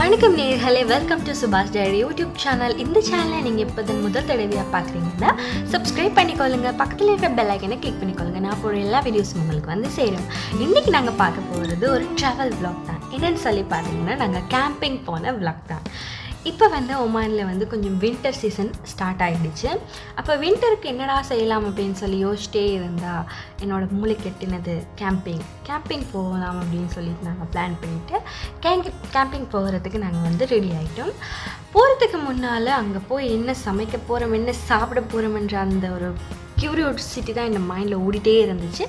வணக்கம் நேயர்களே, welcome to சுபாஷ் டைரி யூடியூப் சேனல். இந்த சேனலை நீங்கள் இப்போ முதல் தடவையாக பார்க்குறீங்கன்னா சப்ஸ்கிரைப் பண்ணிக்கொள்ளுங்க, பக்கத்தில் இருக்கிற பெல் ஐக்கனை கிளிக் பண்ணிக்கொள்ளுங்க. நான் போகிற எல்லா வீடியோஸும் உங்களுக்கு வந்து சேரும். இன்றைக்கி நாங்கள் பார்க்க போகிறது ஒரு ட்ராவல் விளாக் தான். என்னென்னு சொல்லி பார்த்தீங்கன்னா, நாங்கள் கேம்பிங் போன விளாக் தான். இப்போ வந்து ஒமானில் வந்து கொஞ்சம் வின்டர் சீசன் ஸ்டார்ட் ஆகிடுச்சு. அப்போ வின்டருக்கு என்னடா செய்யலாம் அப்படின்னு சொல்லி யோசிச்சிட்டே இருந்தால் என்னோடய மூளை கெட்டினது கேம்பிங் போகலாம் அப்படின்னு சொல்லிட்டு நாங்கள் பிளான் பண்ணிவிட்டு கேம்பிங் போகிறதுக்கு நாங்கள் வந்து ரெடி ஆகிட்டோம். போகிறதுக்கு முன்னால் அங்கே போய் என்ன சமைக்க போகிறோம், என்ன சாப்பிட போகிறோம்ன்ற அந்த ஒரு க்யூரியாசிட்டி தான் என் மைண்டில் ஓடிட்டே இருந்துச்சு.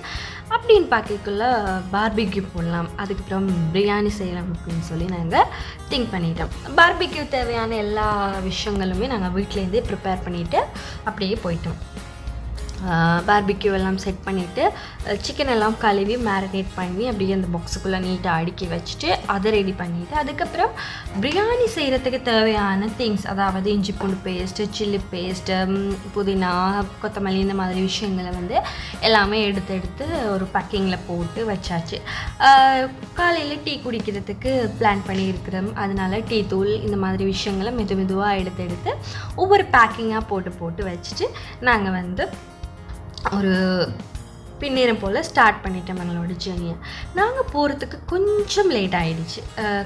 அப்படின்னு பார்க்கக்குள்ள பார்பிக்யூ போடலாம், அதுக்கப்புறம் பிரியாணி செய்யலாம் அப்படின்னு சொல்லி நாங்கள் திங்க் பண்ணிட்டோம். பார்பிக்யூ தேவையான எல்லா விஷயங்களுமே நாங்கள் வீட்டிலேருந்தே ப்ரிப்பேர் பண்ணிவிட்டு அப்படியே போயிட்டோம். பார்பிக்யூ எல்லாம் செட் பண்ணிவிட்டு சிக்கன் எல்லாம் கழுவி மேரினேட் பண்ணி அப்படியே அந்த பாக்ஸுக்குள்ளே நீட்டாக அடுக்கி வச்சுட்டு அதை ரெடி பண்ணிவிட்டு அதுக்கப்புறம் பிரியாணி செய்கிறதுக்கு தேவையான திங்ஸ், அதாவது இஞ்சி பூண்டு பேஸ்ட்டு, சில்லி பேஸ்ட்டு, புதினா, கொத்தமல்லி, இந்த மாதிரி விஷயங்களை வந்து எல்லாமே எடுத்து ஒரு பேக்கிங்கில் போட்டு வச்சாச்சு. காலையில் டீ குடிக்கிறதுக்கு பிளான் பண்ணியிருக்கிறோம். அதனால டீ தூள் இந்த மாதிரி விஷயங்களை மெதுவாக எடுத்து ஒவ்வொரு பேக்கிங்காக போட்டு வச்சுட்டு நாங்கள் வந்து ஒரு பின்னேரம் போல் ஸ்டார்ட் பண்ணிட்டோம் எங்களோட ஜேர்னியை. நாங்கள் போகிறதுக்கு கொஞ்சம் லேட் ஆகிடுச்சு,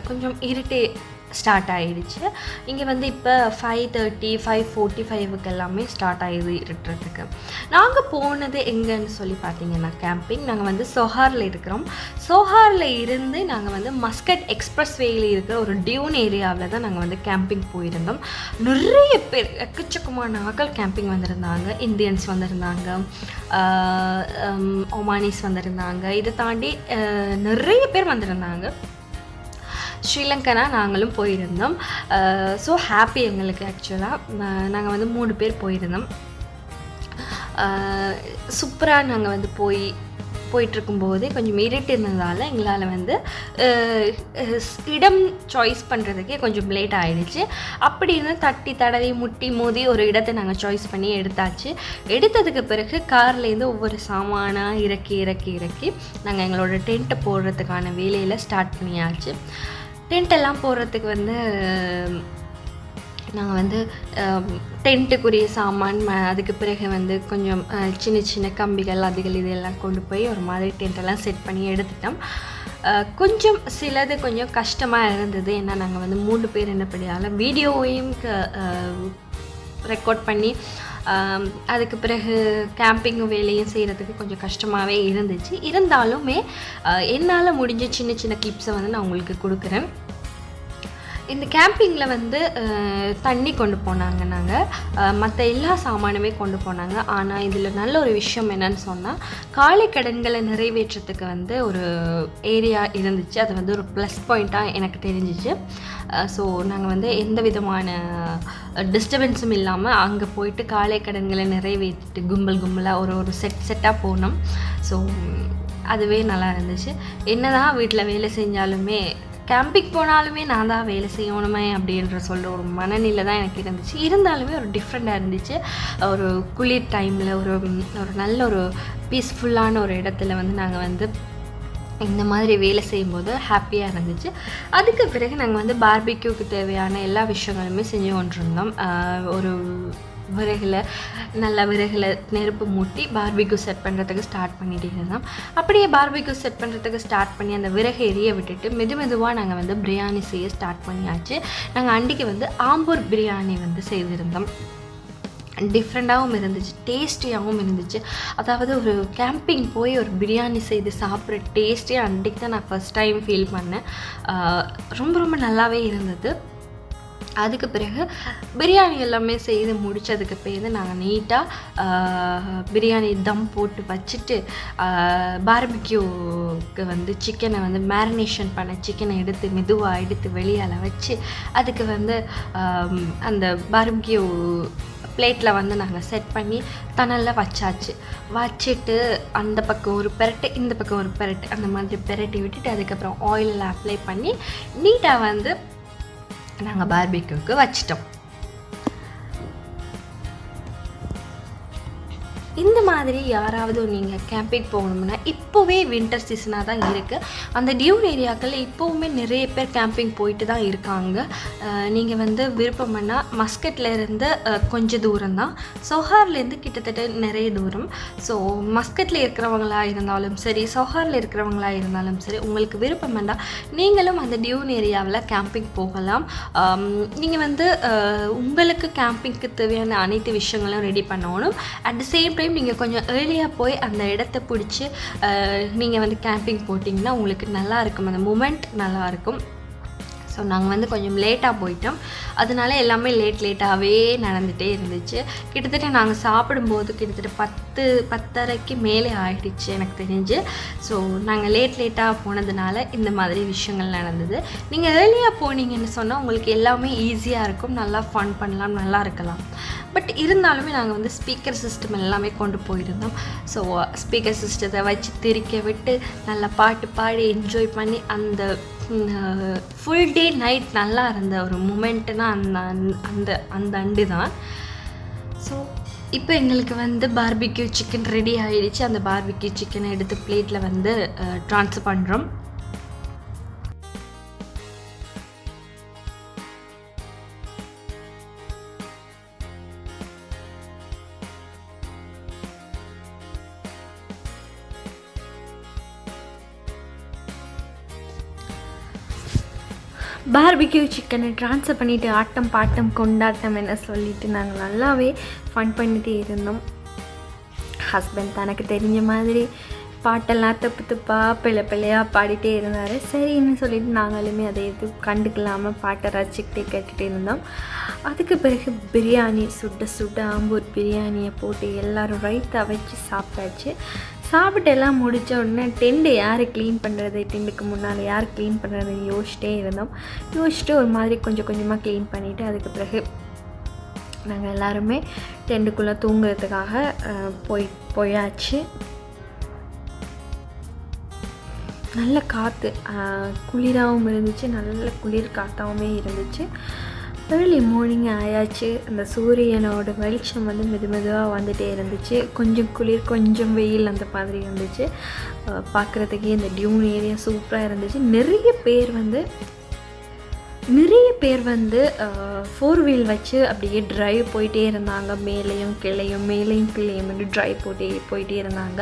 கொஞ்சம் இருட்டே ஸ்டார்ட் ஆகிடுச்சு. இங்கே வந்து இப்போ 5:30, 5:45 எல்லாமே ஸ்டார்ட் ஆகிடுது இருட்டுறதுக்கு. நாங்கள் போனது எங்கன்னு சொல்லி பார்த்தீங்கன்னா கேம்பிங், நாங்கள் வந்து சொஹாரில் இருக்கிறோம். சொஹாரில் இருந்து நாங்கள் வந்து மஸ்கட் எக்ஸ்பிரஸ்வேயில் இருக்கிற ஒரு டியூன் ஏரியாவில் தான் நாங்கள் வந்து கேம்பிங் போயிருந்தோம். நிறைய பேர், எக்கச்சக்கமான ஆட்கள் கேம்பிங் வந்திருந்தாங்க. இந்தியன்ஸ் வந்திருந்தாங்க, ஒமானிஸ் வந்திருந்தாங்க, இதை தாண்டி நிறைய பேர் வந்திருந்தாங்க. ஸ்ரீலங்கனா நாங்களும் போயிருந்தோம். ஸோ ஹாப்பி எங்களுக்கு. ஆக்சுவலாக நாங்கள் வந்து 3 பேர் போயிருந்தோம். சூப்பராக நாங்கள் வந்து போயிட்டுருக்கும்போதே கொஞ்சம் இருட்டு இருந்ததால் எங்களால் வந்து இடம் சாய்ஸ் பண்ணுறதுக்கே கொஞ்சம் லேட் ஆகிடுச்சு. அப்படி இருந்து தட்டி தடவி முட்டி மோதி ஒரு இடத்தை நாங்கள் சாய்ஸ் பண்ணி எடுத்தாச்சு. எடுத்ததுக்கு பிறகு கார்லேருந்து ஒவ்வொரு சாமானாக இறக்கி நாங்கள் எங்களோட டென்ட்டை போடுறதுக்கான வேலையில் ஸ்டார்ட் பண்ணியாச்சு. டென்ட்டெல்லாம் போடுறதுக்கு வந்து நாங்கள் வந்து டென்ட்டுக்குரிய சாமான், அதுக்கு பிறகு வந்து கொஞ்சம் சின்ன கம்பிகள் இதெல்லாம் கொண்டு போய் ஒரு மாதிரி டென்ட்டெல்லாம் செட் பண்ணி எடுத்துட்டோம். கொஞ்சம் சிலது கொஞ்சம் கஷ்டமாக இருந்தது. ஏன்னா நாங்கள் வந்து 3 பேர் என்னப்படியால் வீடியோவையும் ரெக்கார்ட் பண்ணி அதுக்கு பிறகு கேம்பிங் வேலையும் செய்கிறதுக்கு கொஞ்சம் கஷ்டமாகவே இருந்துச்சு. இருந்தாலுமே என்னால் முடிஞ்ச சின்ன கிளிப்ஸை வந்து நான் உங்களுக்கு கொடுக்குறேன். இந்த கேம்பிங்கில் வந்து தண்ணி கொண்டு போனாங்க, நாங்கள் மற்ற எல்லா சாமானுமே கொண்டு போனாங்க. ஆனால் இதில் நல்ல ஒரு விஷயம் என்னன்னு சொன்னால், காலை கடன்களை நிறைவேற்றத்துக்கு வந்து ஒரு ஏரியா இருந்துச்சு. அது வந்து ஒரு ப்ளஸ் பாயிண்ட்டாக எனக்கு தெரிஞ்சிச்சு. ஸோ நாங்கள் வந்து எந்த விதமான டிஸ்டர்பன்ஸும் இல்லாமல் அங்கே போயிட்டு காலை கடன்களை நிறைவேற்றிட்டு கும்பலாக ஒரு செட்டாக போனோம். ஸோ அதுவே நல்லா இருந்துச்சு. என்ன தான் வீட்டில் வேலை செஞ்சாலுமே கேம்பிங் போனாலுமே நான் தான் வேலை செய்யணுமே அப்படின்ற சொல்கிற ஒரு மனநிலை தான் எனக்கு இருந்துச்சு. இருந்தாலுமே ஒரு டிஃப்ரெண்ட்டாக இருந்துச்சு. ஒரு குளிர் டைமில் ஒரு நல்ல ஒரு பீஸ்ஃபுல்லான ஒரு இடத்துல வந்து நாங்கள் வந்து இந்த மாதிரி வேலை செய்யும்போது ஹாப்பியாக இருந்துச்சு. அதுக்கு பிறகு நாங்கள் வந்து பார்பிக்யூக்கு தேவையான எல்லா விஷயங்களுமே செஞ்சு கொண்டிருந்தோம். ஒரு விறகுல நெருப்பு மூட்டி பார்பிக்யூ செட் பண்ணுறதுக்கு ஸ்டார்ட் பண்ணிட்டு இருந்தோம். அப்படியே பார்பிக்யூ செட் பண்ணுறதுக்கு ஸ்டார்ட் பண்ணி அந்த விறகு எரிய விட்டுட்டு மெதுவாக நாங்கள் வந்து பிரியாணி செய்ய ஸ்டார்ட் பண்ணியாச்சு. நாங்கள் அன்றைக்கி வந்து ஆம்பூர் பிரியாணி வந்து செய்திருந்தோம். டிஃப்ரெண்ட்டாகவும் இருந்துச்சு, டேஸ்டியாகவும் இருந்துச்சு. அதாவது ஒரு கேம்பிங் போய் ஒரு பிரியாணி செய்து சாப்பிட்ற டேஸ்ட்டே அன்றைக்கி தான் நான் ஃபஸ்ட் டைம் ஃபீல் பண்ணேன். ரொம்ப நல்லாவே இருந்தது. அதுக்கு பிறகு பிரியாணி எல்லாமே செய்து முடித்ததுக்கு பிறகு நாங்கள் நீட்டாக பிரியாணி தம் போட்டு வச்சுட்டு பார்பிக்யூக்கு வந்து சிக்கனை வந்து மேரினேஷன் பண்ண சிக்கனை எடுத்து வெளியால் வச்சு அதுக்கு வந்து அந்த பார்பிக்யூ பிளேட்டில் வந்து நாங்கள் செட் பண்ணி தணலில் வச்சுட்டு அந்த பக்கம் ஒரு பெரட்டு, இந்த பக்கம் ஒரு பெரட்டு, அந்த மாதிரி பெரட்டி விட்டுட்டு அதுக்கப்புறம் ஆயிலில் அப்ளை பண்ணி நீட்டாக வந்து நாங்கள் பார்பிக்யூக்கு வச்சிட்டோம். இந்த மாதிரி யாராவது நீங்கள் கேம்பிங் போகணும்னா இப்போவே வின்டர் சீசனாக தான் இருக்குது. அந்த டியூன் ஏரியாக்கள் இப்போவுமே நிறைய பேர் கேம்பிங் போயிட்டு தான் இருக்காங்க. நீங்கள் வந்து விருப்பம்னா மஸ்கட்லேருந்து கொஞ்சம் தூரம் தான், சொஹார்லேருந்து கிட்டத்தட்ட நிறைய தூரம். ஸோ மஸ்கட்டில் இருக்கிறவங்களா இருந்தாலும் சரி, சொஹாரில் இருக்கிறவங்களா இருந்தாலும் சரி, உங்களுக்கு விருப்பம் வேண்டாம் நீங்களும் அந்த டியூன் ஏரியாவில் கேம்பிங் போகலாம். நீங்கள் வந்து உங்களுக்கு கேம்பிங்க்கு தேவையான அனைத்து விஷயங்களும் ரெடி பண்ணணும். அட் த சேம் டைம் நீங்கள் கொஞ்சம் ஏர்லியாக போய் அந்த இடத்த பிடிச்சி நீங்கள் வந்து கேம்பிங் போட்டிங்கன்னா உங்களுக்கு நல்லாயிருக்கும், அந்த மூமெண்ட் நல்லாயிருக்கும். ஸோ நாங்கள் வந்து கொஞ்சம் லேட்டாக போயிட்டோம், அதனால எல்லாமே லேட்டாகவே நடந்துகிட்டே இருந்துச்சு. கிட்டத்தட்ட நாங்கள் சாப்பிடும்போது கிட்டத்தட்ட 10:30க்கு மேலே ஆகிடுச்சு எனக்கு தெரிஞ்சு. ஸோ நாங்கள் லேட்டாக போனதுனால இந்த மாதிரி விஷயங்கள் நடந்தது. நீங்கள் ஏர்லியாக போனீங்கன்னு சொன்னால் உங்களுக்கு எல்லாமே ஈஸியாக இருக்கும், நல்லா ஃபன் பண்ணலாம், நல்லா இருக்கலாம். பட் இருந்தாலுமே நாங்கள் வந்து ஸ்பீக்கர் சிஸ்டம் எல்லாமே கொண்டு போயிருந்தோம். ஸோ ஸ்பீக்கர் சிஸ்டத்தை வச்சு திரிக்க விட்டு நல்லா பாட்டு பாடி என்ஜாய் பண்ணி அந்த ஃபுல் டே நைட் நல்லா இருந்த ஒரு மூமெண்ட்டுனா அந்த அந்த அண்டு தான். ஸோ இப்போ எங்களுக்கு வந்து பார்பிக்யூ சிக்கன் ரெடி ஆகிடுச்சு. அந்த பார்பிக்யூ சிக்கனை எடுத்து பிளேட்டில் வந்து ட்ரான்ஸ்ஃபர் பண்ணுறோம். பார்பிக்யூ சிக்கனை ட்ரான்ஸ்ஃபர் பண்ணிவிட்டு ஆட்டம் பாட்டம் கொண்டாட்டம் என்ன சொல்லிவிட்டு நாங்கள் நல்லாவே ஃபன் பண்ணிகிட்டே இருந்தோம். ஹஸ்பண்ட் தனக்கு தெரிஞ்ச மாதிரி பாட்டெல்லாம் தப்பாக பிள்ளையாக பாடிட்டே இருந்தார். சரின்னு சொல்லிவிட்டு நாங்களுமே அதை எதுவும் கண்டுக்கலாமல் பாட்டை ரசிக்கிட்டே கேட்டுகிட்டே இருந்தோம். அதுக்கு பிறகு பிரியாணி சுட ஆம்பூர் பிரியாணியை போட்டு எல்லோரும் ரைத்தா வச்சு சாப்பிட்டாச்சு. சாப்பிட்டு எல்லாம் முடித்த உடனே டென்ட்டு யார் க்ளீன் பண்ணுறது, டென்ட்டுக்கு முன்னால் யார் க்ளீன் பண்ணுறதுன்னு யோசிச்சிட்டே இருந்தோம். யோசிச்சுட்டு ஒரு மாதிரி கொஞ்சமாக க்ளீன் பண்ணிவிட்டு அதுக்கு பிறகு நாங்கள் எல்லாருமே டென்ட்டுக்குள்ளே தூங்குறதுக்காக போயாச்சு. நல்ல காற்று குளிராகவும் இருந்துச்சு, நல்ல குளிர் காற்றாகவுமே இருந்துச்சு. ஏர்லி மார்னிங் ஆயாச்சு. அந்த சூரியனோட வெளிச்சம் வந்து மெதுவாக வந்துகிட்டே இருந்துச்சு. கொஞ்சம் குளிர் கொஞ்சம் வெயில் அந்த மாதிரி இருந்துச்சு. பார்க்குறதுக்கே இந்த டியூன் ஏரியா சூப்பராக இருந்துச்சு. நிறைய பேர் வந்து 4 வீல் வச்சு அப்படியே ட்ரைவ் போயிட்டே இருந்தாங்க. மேலேயும் கிளையும் ட்ரைவ் போயிட்டே இருந்தாங்க.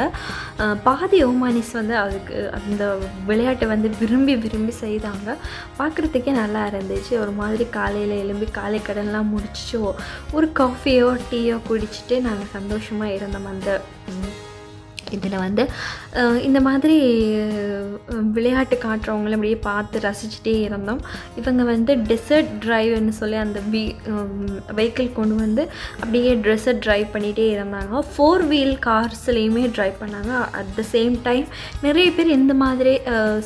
பாதி ஓமானிஸ் வந்து அதுக்கு அந்த விளையாட்டை வந்து விரும்பி செய்தாங்க. பார்க்குறதுக்கே நல்லா இருந்துச்சு. ஒரு மாதிரி காலையில் எழும்பி காலை கடன்லாம் முடிச்சிட்டு ஒரு காஃபியோ டீயோ குடிச்சிட்டு நாங்கள் சந்தோஷமாக இருந்தோம். அந்த இதில் வந்து இந்த மாதிரி விளையாட்டு காட்டுறவங்கள அப்படியே பார்த்து ரசிச்சுட்டே இருந்தோம். இவங்க வந்து டெசர்ட் ட்ரைவ்னு சொல்லி அந்த வெஹிக்கிள் கொண்டு வந்து அப்படியே டெசர்ட் ட்ரைவ் பண்ணிகிட்டே இருந்தாங்க. 4 வீல் கார்ஸ்லேயுமே ட்ரைவ் பண்ணாங்க. அட் த சேம் டைம் நிறைய பேர் இந்த மாதிரி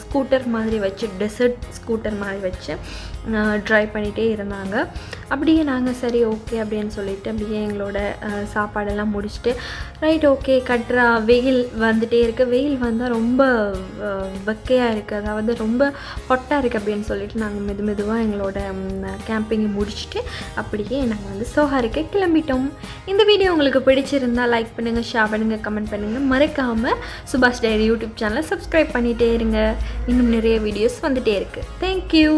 ஸ்கூட்டர் மாதிரி வச்சு டெசர்ட் ஸ்கூட்டர் மாதிரி வச்சு ட்ரைவ் பண்ணிகிட்டே இருந்தாங்க. அப்படியே நாங்கள் சரி ஓகே அப்படின்னு சொல்லிவிட்டு அப்படியே எங்களோட சாப்பாடெல்லாம் முடிச்சுட்டு ரைட் ஓகே கட்டுறா வெயில் வந்துகிட்டே இருக்குது. வெயில் வந்தால் ரொம்ப வெக்கையாக இருக்குது, அதாவது ரொம்ப ஹொட்டாக இருக்குது அப்படின்னு சொல்லிட்டு நாங்கள் மெதுவாக எங்களோட கேம்பிங்கை முடிச்சுட்டு அப்படியே நாங்கள் வந்து சோஹாருக்கு கிளம்பிட்டோம். இந்த வீடியோ உங்களுக்கு பிடிச்சிருந்தால் லைக் பண்ணுங்கள், ஷேர் பண்ணுங்கள், கமெண்ட் பண்ணுங்கள். மறக்காமல் சுபாஷ் டைரி யூடியூப் சேனலை சப்ஸ்கிரைப் பண்ணிகிட்டே இருங்க. இன்னும் நிறைய வீடியோஸ் வந்துகிட்டே இருக்குது. தேங்க்யூ.